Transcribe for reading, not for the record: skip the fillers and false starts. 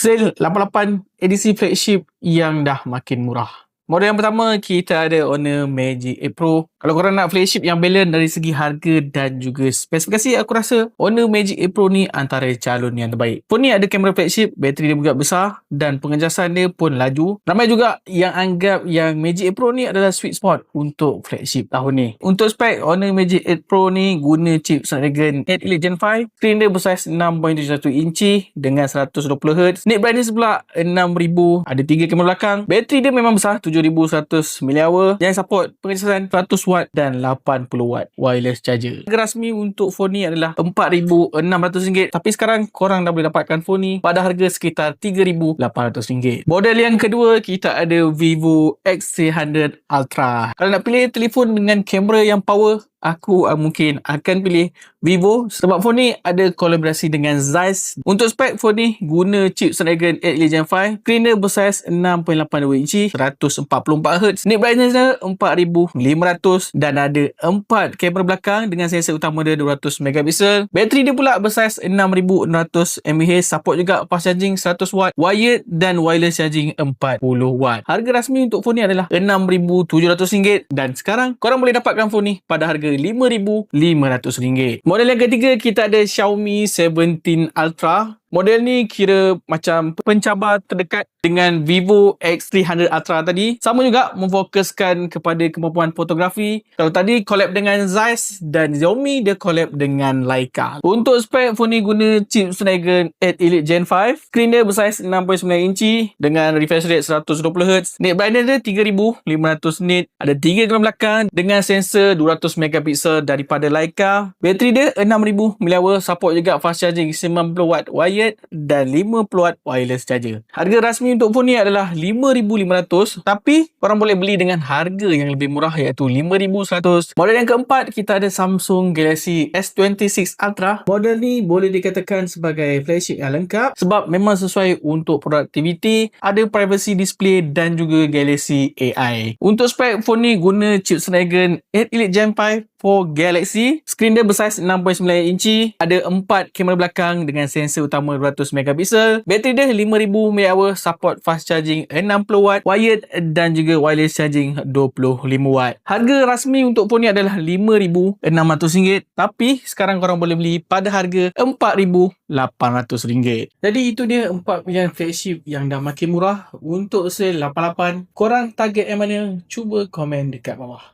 Sale 88 edisi flagship yang dah makin murah. Model yang pertama, kita ada Honor Magic 8 Pro. Kalau korang nak flagship yang balance dari segi harga dan juga spesifikasi, aku rasa Honor Magic 8 Pro ni antara calon yang terbaik. Phone ni ada kamera flagship, bateri dia juga besar dan pengecasan dia pun laju. Ramai juga yang anggap yang Magic 8 Pro ni adalah sweet spot untuk flagship tahun ni. Untuk spek, Honor Magic 8 Pro ni guna chip Snapdragon 8 Elite Gen 5. Screen dia bersaiz 6.71 inci dengan 120Hz. Neck brightness pula 6000. Ada 3 kamera belakang. Bateri dia memang besar, 7100 mAh yang support pengecasan 100W dan 80W wireless charger. Harga rasmi untuk phone ni adalah RM4,600, tapi sekarang korang dah boleh dapatkan phone ni pada harga sekitar RM3,800. Model yang kedua, kita ada Vivo X300 Ultra. Kalau nak pilih telefon dengan kamera yang power, aku mungkin akan pilih Vivo sebab phone ni ada kolaborasi dengan Zeiss. Untuk spek, phone ni guna chip Snapdragon 8 Elite Gen 5. Screen dia bersaiz 6.82 inci, 144Hz. Neck brightness dia 4500 dan ada 4 kamera belakang dengan sensor utama dia 200MP. Bateri dia pula bersaiz 6600mAh, support juga fast charging 100W, wired dan wireless charging 40W. Harga rasmi untuk phone ni adalah RM6,700 dan sekarang korang boleh dapatkan phone ni pada harga RM5,500. Model yang ketiga, kita ada Xiaomi 17 Ultra. Model ni kira macam pencabar terdekat dengan Vivo X300 Ultra tadi. Sama juga memfokuskan kepada kemampuan fotografi. Kalau tadi collab dengan Zeiss dan Xiaomi, dia collab dengan Leica. Untuk spek, phone ni guna chip Snapdragon 8 Elite Gen 5. Screen dia bersaiz 6.9 inci dengan refresh rate 120Hz. Neck brightness dia 3500 nit. Ada 3 kamera belakang dengan sensor 200MP daripada Leica. Bateri dia 6000 mAh, support juga fast charging 90W wired dan 50W wireless charger. Harga rasmi untuk phone ni adalah RM5,500, tapi korang boleh beli dengan harga yang lebih murah iaitu RM5,100. Model yang keempat, kita ada Samsung Galaxy S26 Ultra. Model ni boleh dikatakan sebagai flagship yang lengkap sebab memang sesuai untuk produktiviti, ada privacy display dan juga Galaxy AI. Untuk spek, phone ni guna chip Snapdragon 8 Elite Gen 5 for Galaxy. Screen dia bersaiz 6.9 inci, ada 4 kamera belakang dengan sensor utama 200MP. Bateri dia 5000 mAh, support fast charging 60W, wired dan juga wireless charging 25W. Harga rasmi untuk phone ni adalah RM5,600, tapi sekarang korang boleh beli pada harga RM4,800. Jadi itu dia 4 pilihan flagship yang dah makin murah untuk sale 88. Korang target yang mana? Cuba komen dekat bawah.